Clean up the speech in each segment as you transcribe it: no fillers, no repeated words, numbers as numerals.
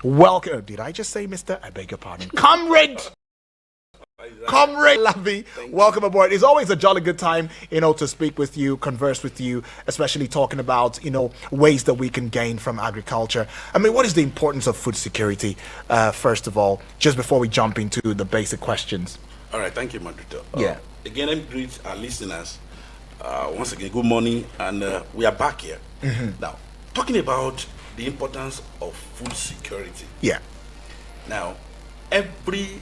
Welcome. Did I just say Mr.? I beg your pardon. Comrade Lavi, welcome aboard. It's always a jolly good time, to speak with you, converse with you, especially talking about, ways that we can gain from agriculture. I mean, what is the importance of food security, first of all, just before we jump into the basic questions? All right, thank you, Madrito. Yeah. Again, let me greet our listeners. Once again, good morning, and we are back here. Now, talking about the importance of food security. Yeah. Now, every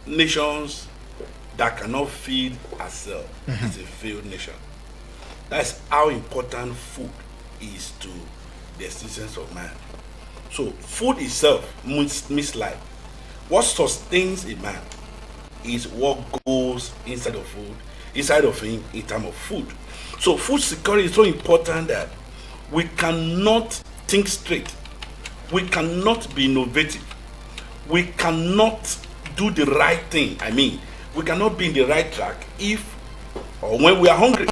nations that cannot feed herself is a failed nation. That's how important food is to the existence of man. So food itself means life. What sustains a man is what goes inside of him in terms of food. So food security is so important that we cannot think straight. We cannot be innovative. We cannot do the right thing. I mean, we cannot be in the right track if or when we are hungry.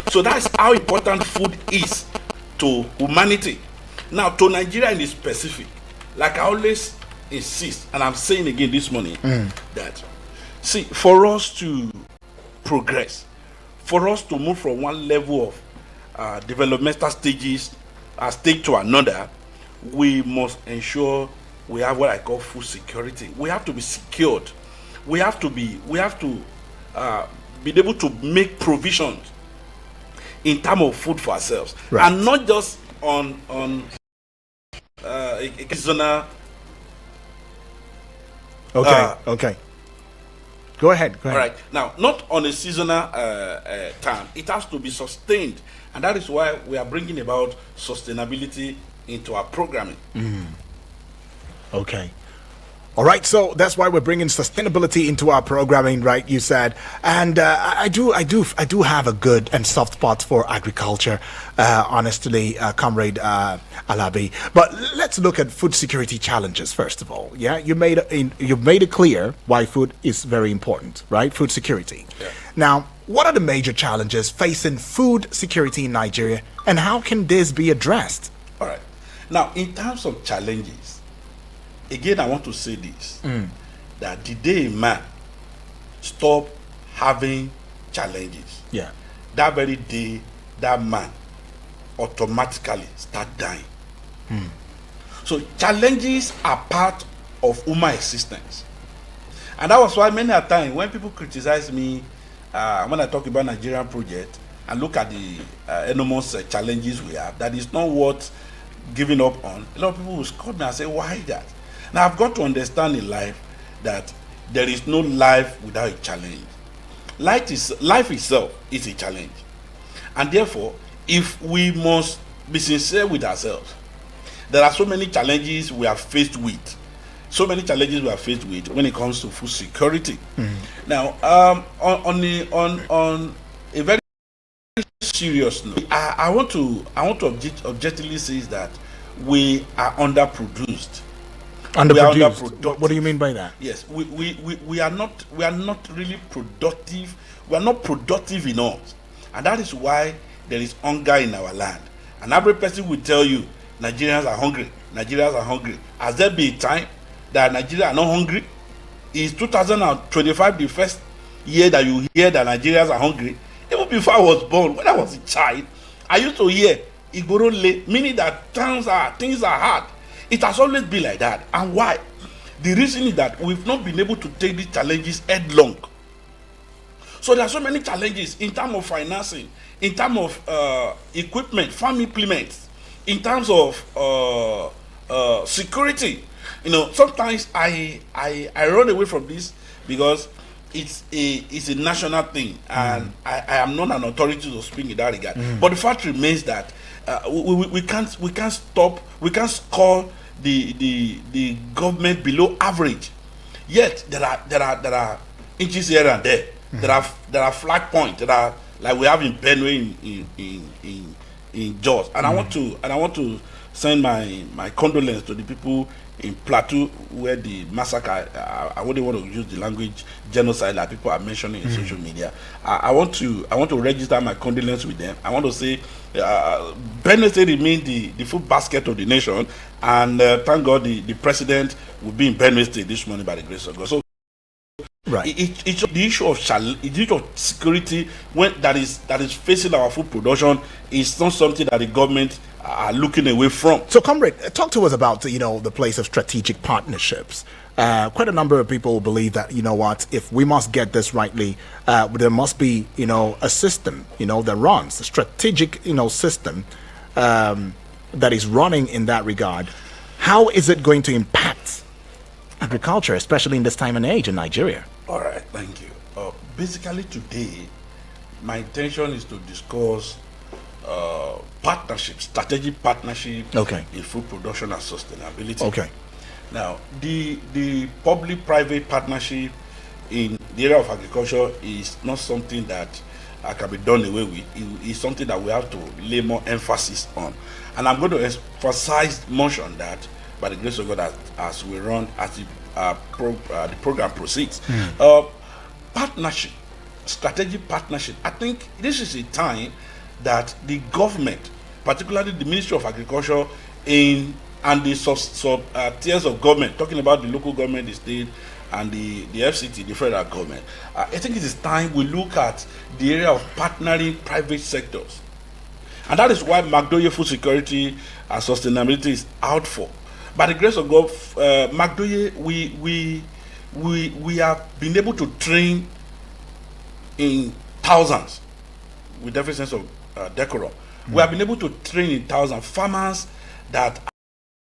So that's how important food is to humanity. Now, to Nigeria in specific, like I always insist, and I'm saying again this morning, that, see, for us to progress, for us to move from one level of developmental stage to another, we must ensure we have what I call food security. We have to be secured. We have to be able to make provisions in terms of food for ourselves, right. And not just on a seasonal. Okay. Go ahead. All right. Now, not on a seasonal time. It has to be sustained, and that is why we are bringing about sustainability into our programming. Okay. All right, so that's why we're bringing sustainability into our programming, right? You said, and I do have a good and soft spot for agriculture, honestly, Comrade Alabi. But let's look at food security challenges first of all. Yeah, you've made it clear why food is very important, right? Food security. Yeah. Now, what are the major challenges facing food security in Nigeria, and how can this be addressed? All right. Now, in terms of challenges. Again, I want to say this, that the day a man stop having challenges, that very day, that man automatically start dying. So challenges are part of human existence. And that was why many a time when people criticize me, when I talk about Nigerian project, and look at the enormous challenges we have, that is not worth giving up on, a lot of people will scold me and say, why that? Now, I've got to understand in life that there is no life without a challenge. Life itself is a challenge. And therefore, if we must be sincere with ourselves, there are so many challenges we are faced with. When it comes to food security. Now, on a very serious note, I want to objectively say that we are underproduced. Underproduced. What do you mean by that? Yes, we are not really productive. We are not productive enough, and that is why there is hunger in our land. And every person will tell you Nigerians are hungry. Has there been a time that Nigerians are not hungry? Is 2025 the first year that you hear that Nigerians are hungry? Even before I was born, when I was a child, I used to hear Igorole, meaning that things are hard. It has always been like that. And why? The reason is that we've not been able to take these challenges headlong. So there are so many challenges in terms of financing, in terms of equipment, farm implements, in terms of security. Sometimes I run away from this because it's a national thing, and I am not an authority to speak in that regard. But the fact remains that we can't score the government below average. Yet there are inches here and there. There are flag points that are like we have in Benue in Jos. And I want to send my condolence to the people in Plateau where the massacre, I wouldn't want to use the language genocide that people are mentioning in social media. I want to register my condolence with them. I want to say Benue State remains the food basket of the nation, and thank God the president will be in Benue State this morning by the grace of God. So Right. it's the issue of the issue of security that is facing our food production is not something that the government are looking away from. So, comrade, talk to us about the place of strategic partnerships. Quite a number of people believe that if we must get this rightly, there must be a system that runs a strategic system that is running in that regard. How is it going to impact agriculture, especially in this time and age in Nigeria? All right, thank you. Basically, today, my intention is to discuss partnership, strategic partnership in food production and sustainability. Okay. Now, the public-private partnership in the area of agriculture is not something that can be done away with. It's something that we have to lay more emphasis on. And I'm going to emphasize much on that by the grace of God as we run, as the program proceeds. Partnership, strategic partnership. I think this is a time that the government, particularly the Ministry of Agriculture and the sub tiers of government, talking about the local government, the state, and the FCT, the federal government, I think it is time we look at the area of partnering private sectors. And that is why Macdoyee food security and sustainability is out for. By the grace of God, Macdoyee, we have been able to train in thousands, with every sense of decorum. We have been able to train in thousands farmers that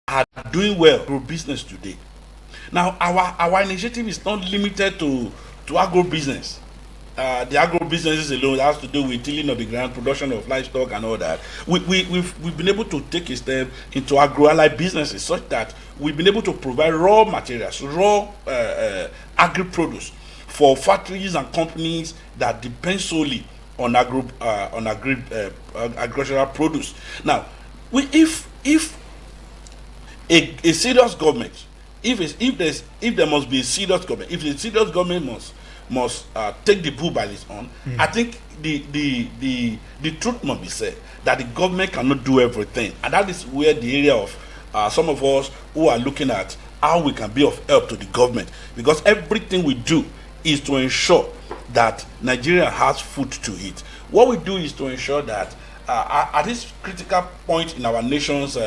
are doing well through business today. Now, our initiative is not limited to agro-business. The agro-businesses alone has to do with tilling of the ground, production of livestock and all that. We've been able to take a step into agro-allied businesses such that we've been able to provide raw materials, raw agri-produce for factories and companies that depend solely on agricultural produce. Now, if a serious government, if there must be a serious government, if the serious government must take the bull by its horn, I think the truth must be said that the government cannot do everything, and that is where the area of some of us who are looking at how we can be of help to the government, because everything we do is to ensure that Nigeria has food to eat. What we do is to ensure that at this critical point in our nation's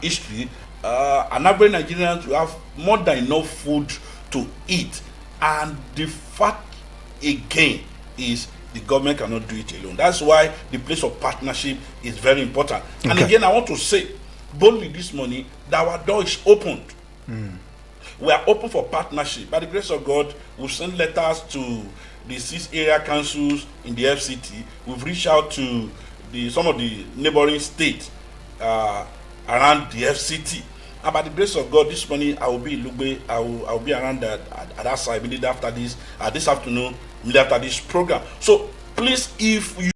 history, an average Nigerian will have more than enough food to eat. And the fact again is the government cannot do it alone. That's why the place of partnership is very important. And again, I want to say boldly this morning that our door is opened. We are open for partnership. By the grace of God, we've sent letters to the 6 area councils in the FCT. We've reached out to some of the neighboring states around the FCT. And by the grace of God, this morning I will be in Lugbe. I will be around at that side immediately after this afternoon, immediately after this program. So please, if you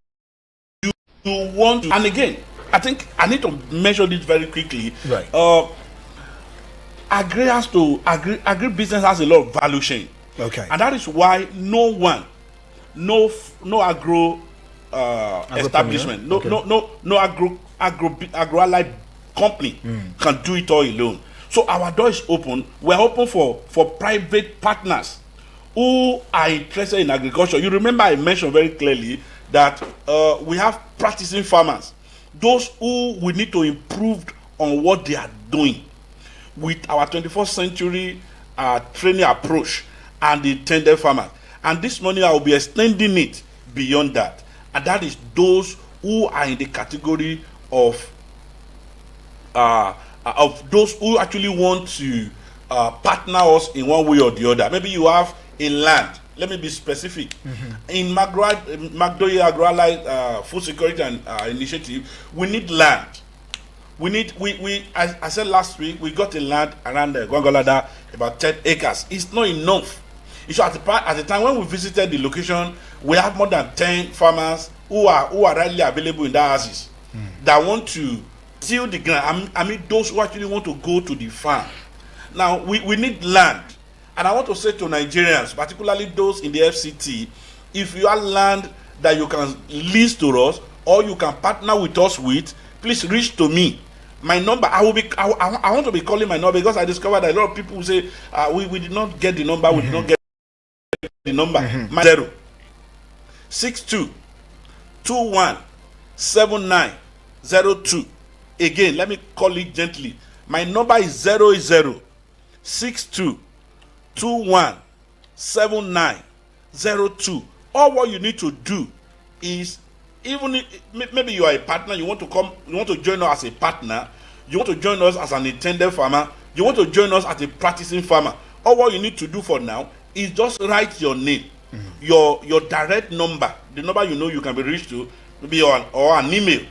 want to, and again, I think I need to measure this very quickly. Right. Agribusiness has a lot of value chain. Okay. And that is why no agro establishment, no agro-allied company can do it all alone. So our door is open. We're open for private partners who are interested in agriculture. You remember I mentioned very clearly that we have practicing farmers, those who we need to improve on what they are doing with our 21st century training approach and the intended farmers. And this morning I will be extending it beyond that. And that is those who are in the category of those who actually want to partner us in one way or the other. Maybe you have a land. Let me be specific. In Macdoyee Agro-Allied Food Security and Initiative, we need land. I said last week, we got a land around Gwangolada, about 10 acres. It's not enough. So at the time when we visited the location, we have more than 10 farmers who are readily available in that houses that want to till the ground. I mean those who actually want to go to the farm. Now we need land. And I want to say to Nigerians, particularly those in the FCT, if you have land that you can lease to us or you can partner with us with, please reach to me. My number, I want to be calling my number because I discovered that a lot of people say we did not get the number, we did not get the number. My 062 21 7902. Again, let me call it gently. My number is 0 62 21 7902. All what you need to do is, even maybe you are a partner, you want to join us as a partner, you want to join us as an intended farmer, you want to join us as a practicing farmer. All what you need to do for now is just write your name, your direct number, the number you know you can be reached to, maybe or an email,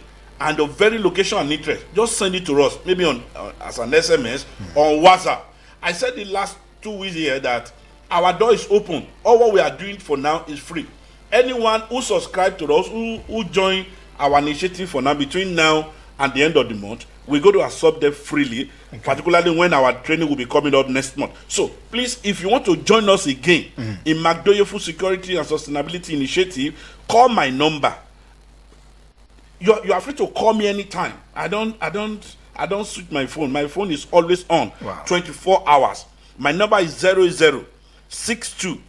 and the very location and interest. Just send it to us, maybe on as an SMS or on WhatsApp. I said the last 2 weeks here that our door is open. All what we are doing for now is free. Anyone who subscribe to us, who join our initiative for now, between now and the end of the month, we're going to absorb them freely, particularly when our training will be coming up next month. So please, if you want to join us again in Macdoyee Food Security and Sustainability Initiative, call my number. You are free to call me anytime. I don't switch my phone. My phone is always on, 24 hours. My number is 00 62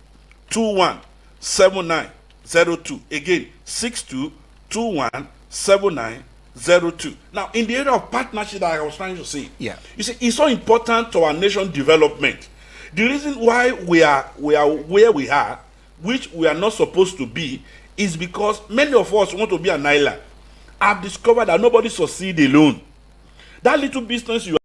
21 7902. Again, 62 21 7902. Now, in the area of partnership that I was trying to say, you see, it's so important to our nation development. The reason why we are where we are, which we are not supposed to be, is because many of us want to be an island. I've discovered that nobody succeeds alone. That little business you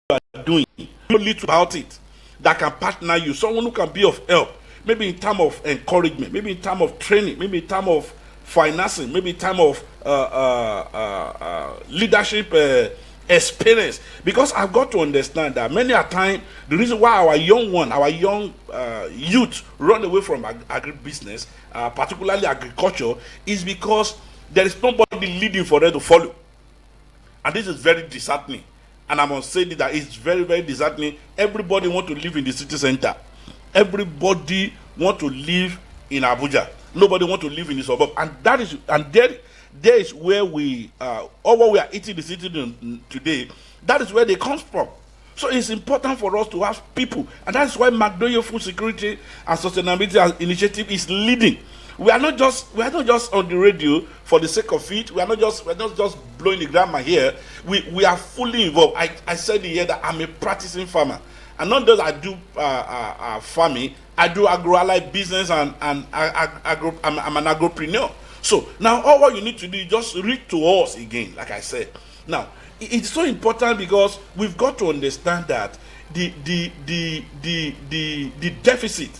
are doing, you know little about it, that can partner you, someone who can be of help, maybe in terms of encouragement, maybe in terms of training, maybe in terms of financing, maybe in terms of leadership experience. Because I've got to understand that many a time, the reason why our young youth run away from agribusiness, particularly agriculture, is because there is nobody leading for them to follow. And this is very disheartening. And I must say that it's very, very disheartening. Everybody want to live in the city center. Everybody want to live in Abuja. Nobody want to live in the suburb. And there is where all what we are eating the city today, that is where they come from. So it's important for us to have people. And that's why Macdoyee Food Security and Sustainability Initiative is leading. We are not just on the radio for the sake of it. We're not just blowing the grammar here. We are fully involved. I said here that I'm a practicing farmer, and not just I do farming. I do agro-allied business and I'm an agropreneur. So now all what you need to do is just read to us again, like I said. Now it's so important because we've got to understand that the deficit,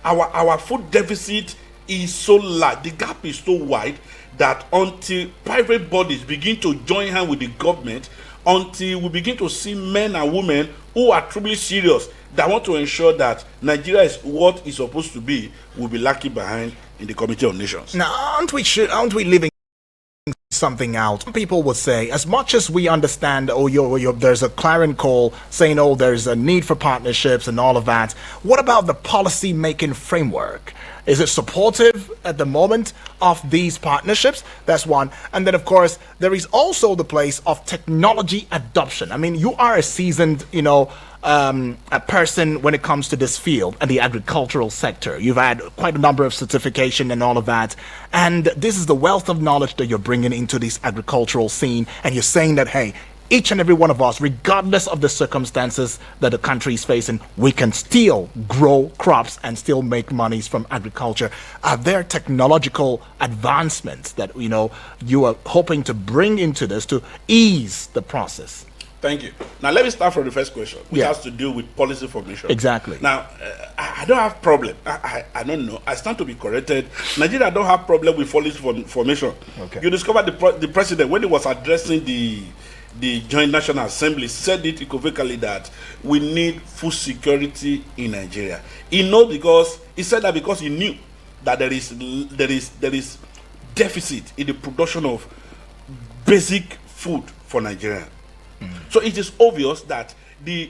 our food deficit is so large, the gap is so wide that until private bodies begin to join hands with the government, until we begin to see men and women who are truly serious that want to ensure that Nigeria is what it's supposed to be, will be lacking behind in the Committee of Nations. Now, aren't we leaving something out? Some people would say, as much as we understand, there's a clarion call saying, there's a need for partnerships and all of that. What about the policy making framework? Is it supportive at the moment of these partnerships? That's one. And then, of course, there is also the place of technology adoption. I mean, you are a seasoned, a person when it comes to this field and the agricultural sector. You've had quite a number of certification and all of that. And this is the wealth of knowledge that you're bringing into this agricultural scene. And you're saying that, hey, each and every one of us, regardless of the circumstances that the country is facing, we can still grow crops and still make monies from agriculture. Are there technological advancements that you are hoping to bring into this to ease the process? Thank you. Now let me start from the first question, which has to do with policy formation. Exactly. Now, I don't have problem. I don't know. I stand to be corrected. Nigeria don't have problem with policy formation. Okay. You discovered the president, when he was addressing the Joint National Assembly, said it equivocally that we need food security in Nigeria. He said that because he knew that there is deficit in the production of basic food for Nigeria. So it is obvious that the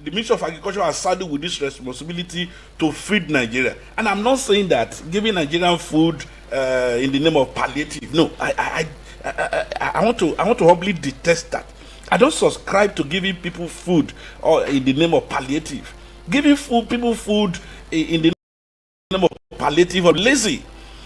Ministry of Agriculture has saddled with this responsibility to feed Nigeria. And I'm not saying that giving Nigerian food in the name of palliative. No, I want to humbly detest that. I don't subscribe to giving people food or in the name of palliative. Giving people food in the name of palliative or lazy.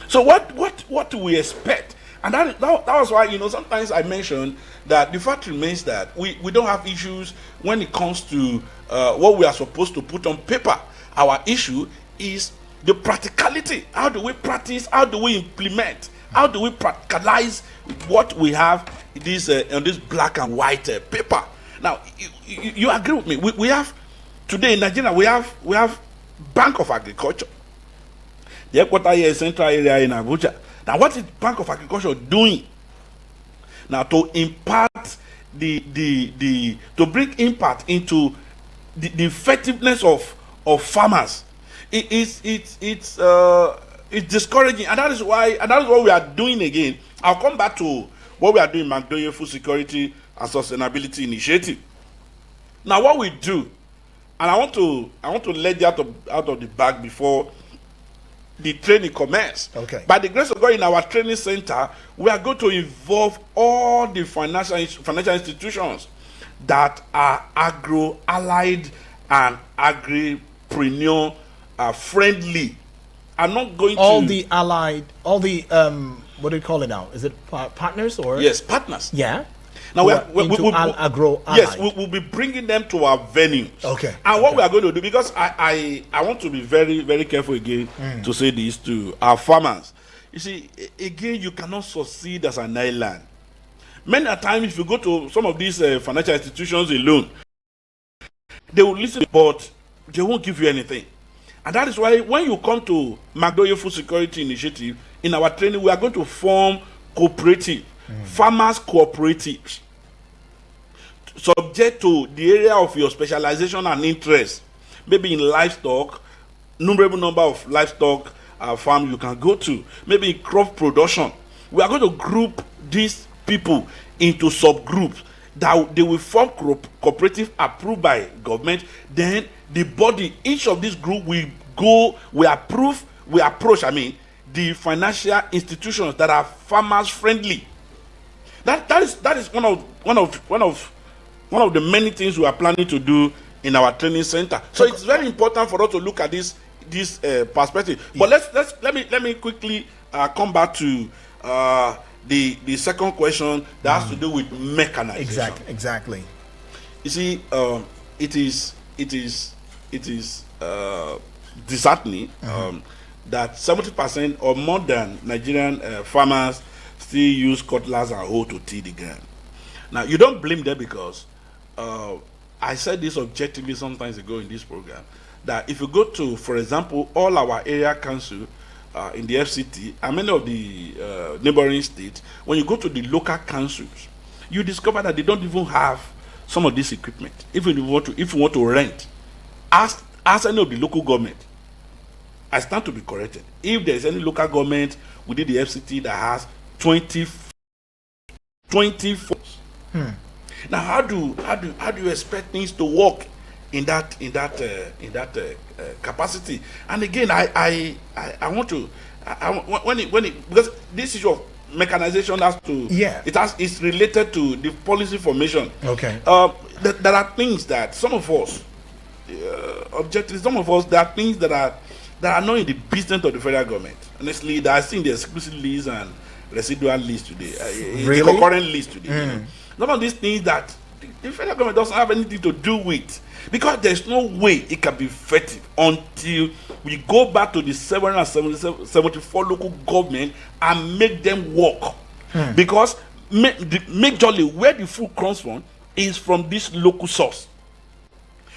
So what do we expect? And that was why, sometimes I mentioned that the fact remains that we don't have issues when it comes to what we are supposed to put on paper. Our issue is the practicality. How do we practice? How do we implement? How do we practicalize what we have on this black and white paper? Now, you agree with me? We have today in Nigeria. We have Bank of Agriculture. The headquarters here is central area in Abuja. Now, what is Bank of Agriculture doing? Now, to impart to bring impact into the effectiveness of farmers, it's discouraging, and that is what we are doing again. I'll come back to what we are doing, Macdoyee Food Security and Sustainability Initiative. Now, what we do, and I want to let you out of the bag before the training commence. Okay. By the grace of God, in our training center, we are going to involve all the financial institutions that are agro-allied and agripreneur friendly. I'm not going all to the allied, what do you call it now? Is it partners or? Yes, partners. Yeah. Now we'll agro. Yes, we'll be bringing them to our venues. Okay. And what we are going to do, because I want to be very, very careful again to say this to our farmers. You see, again, you cannot succeed as an island. Many a time, if you go to some of these financial institutions alone, they will listen, but they won't give you anything. And that is why when you come to Macdoyee Food Security Initiative, in our training, we are going to form cooperative, farmers cooperatives, subject to the area of your specialization and interest. Maybe in livestock, numerable number of livestock farms you can go to. Maybe in crop production. We are going to group these people into subgroups that they will form cooperative approved by government. Then the body, each of these groups will approach the financial institutions that are farmers friendly. That is one of the many things we are planning to do in our training center. So it's very important for us to look at this perspective. But let me quickly come back to the second question that has to do with mechanization. Exactly. You see, it is disheartening that 70% or more than Nigerian farmers still use cutlass and hoe to till the ground. Now, you don't blame them, because I said this objectively sometimes ago in this program, that if you go to, for example, all our area council in the FCT and many of the neighboring states, when you go to the local councils, you discover that they don't even have some of this equipment. If you want to rent, ask any of the local government. I stand to be corrected. If there is any local government within the FCT that has 20 phones. Now, how do you expect things to work in that capacity? And again, I want to because this issue of mechanization it's related to the policy formation. Okay. There are things that some of us there are things that are not in the business of the federal government. Honestly, that I think the exclusive list and residual list today, really? The concurrent list today. Some of these things that the federal government doesn't have anything to do with, because there's no way it can be effective until we go back to the 774 local government and make them work. Because majorly where the food comes from is from this local source.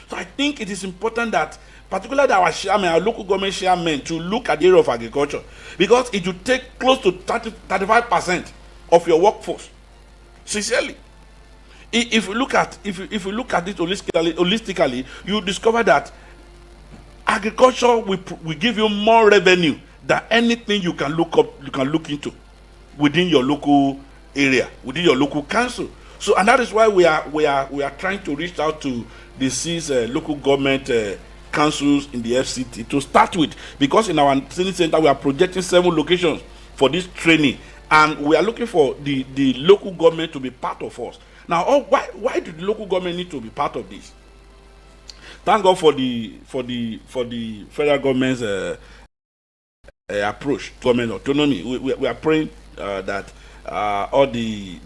So I think it is important that, particularly our local government chairmen, to look at the area of agriculture, because it will take close to 35% of your workforce. Sincerely, if you look at it holistically, you discover that agriculture will give you more revenue than anything you can look into within your local area, within your local council. So, and that is why we are trying to reach out to these local government councils in the FCT to start with, because in our training center we are projecting 7 locations for this training, and we are looking for the local government to be part of us. Now, why do the local government need to be part of this? Thank God for the federal government's approach, government autonomy. We are praying that all the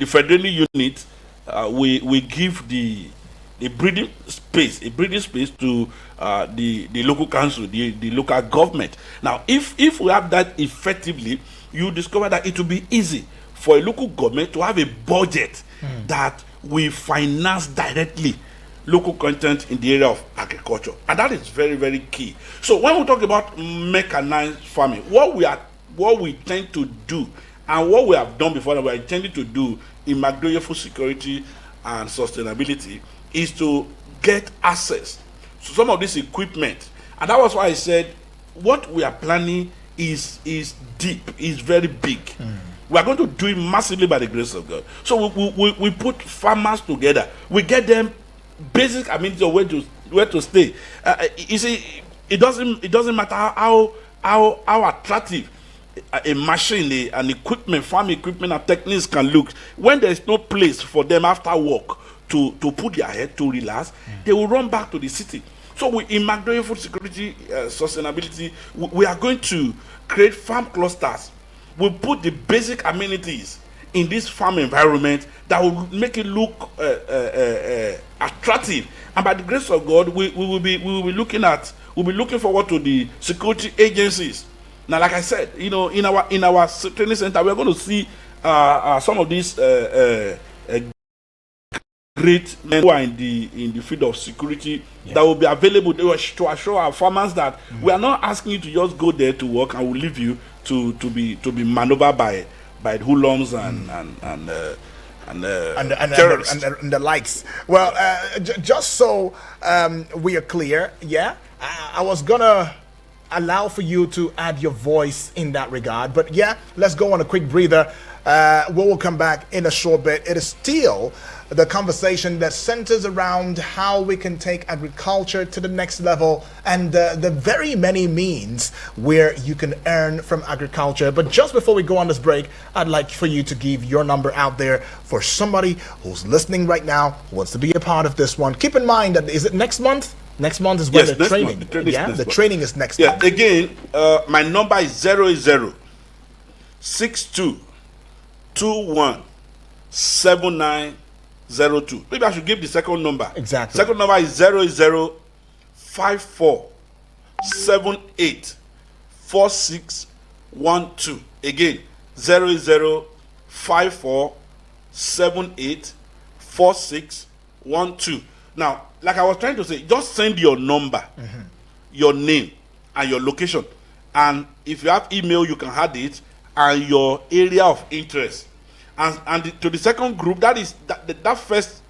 federal unit we give the breathing space to the local council, the local government. Now, if we have that effectively, you discover that it will be easy for a local government to have a budget that we finance directly local content in the area of agriculture, and that is very, very key. So when we talk about mechanized farming, what we tend to do and what we have done before, that we are intending to do in Macdoyee food security and sustainability, is to get access to some of this equipment. And that was why I said what we are planning is deep, is very big. We are going to do it massively by the grace of God. So we put farmers together. We get them basic amenities of where to stay. You see, it doesn't matter how attractive a machine, an equipment, farm equipment and techniques can look. When there is no place for them after work to put their head to relax, they will run back to the city. So in Macdoyee food security sustainability, we are going to create farm clusters. We put the basic amenities in this farm environment that will make it look attractive, and by the grace of God, we will be looking forward to the security agencies. Now, like I said, in our training center, we are going to see some of these great men who are in the field of security that will be available to assure our farmers that we are not asking you to just go there to work and we'll leave you to be maneuvered by hoodlums and the likes. Well, just so we are clear, I was gonna allow for you to add your voice in that regard, but let's go on a quick breather. We will come back in a short bit. It is still the conversation that centers around how we can take agriculture to the next level and the very many means where you can earn from agriculture. But just before we go on this break, I'd like for you to give your number out there for somebody who's listening right now, who wants to be a part of this one. Keep in mind that, is it next month? Next month is when the training. The training is next month. Again, my number is 080 62 21 7902. Maybe I should give the second number. Exactly. Second number is 00 54 78 4612. Again, 00 54 78 4612. Now, like I was trying to say, just send your number, your name, and your location. And if you have email, you can add it, and your area of interest. And to the second group, that first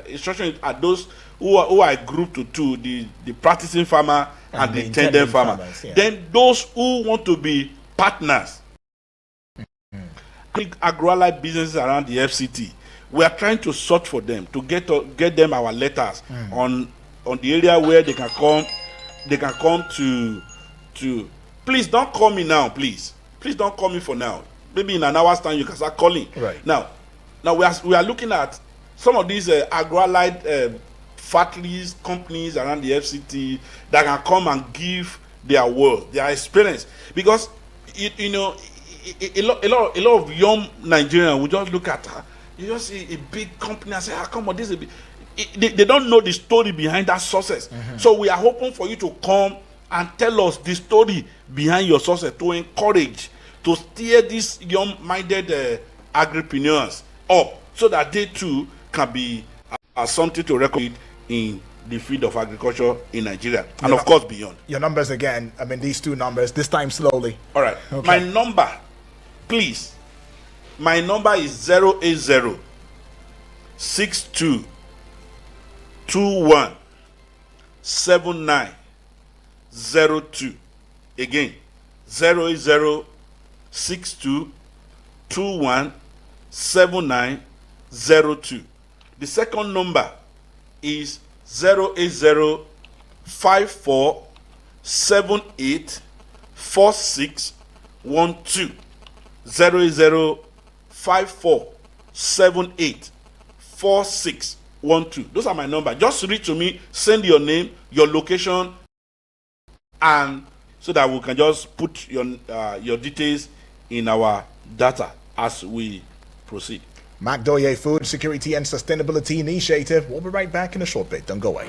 instruction are those who are grouped to two, the practicing farmer and the intended farmer. Then those who want to be partners, agro-allied businesses around the FCT, we are trying to sort for them to get them our letters on the area where they can come to. Please don't call me now, please don't call me for now. Maybe in an hour's time you can start calling. Right. Now we are looking at some of these agro-allied factories, companies around the FCT that can come and give their work, their experience, because a lot of young Nigerians will just look at her. You just see a big company and say, "How come this is a big?" They don't know the story behind that success. So we are hoping for you to come and tell us the story behind your success, to encourage, to steer these young-minded agripreneurs up, so that they too can be something to record in the field of agriculture in Nigeria, and of course beyond. Your numbers again. I mean, these two numbers. This time slowly. All right. Okay. My number, please. My number is 080 62 21 7902. Again, 080 62 217902. The second number is 08054784612. 08054784612. Those are my number. Just reach to me, send your name, your location, and so that we can just put your details in our data as we proceed. Macdoyee Food Security and Sustainability Initiative. We'll be right back in a short bit. Don't go away.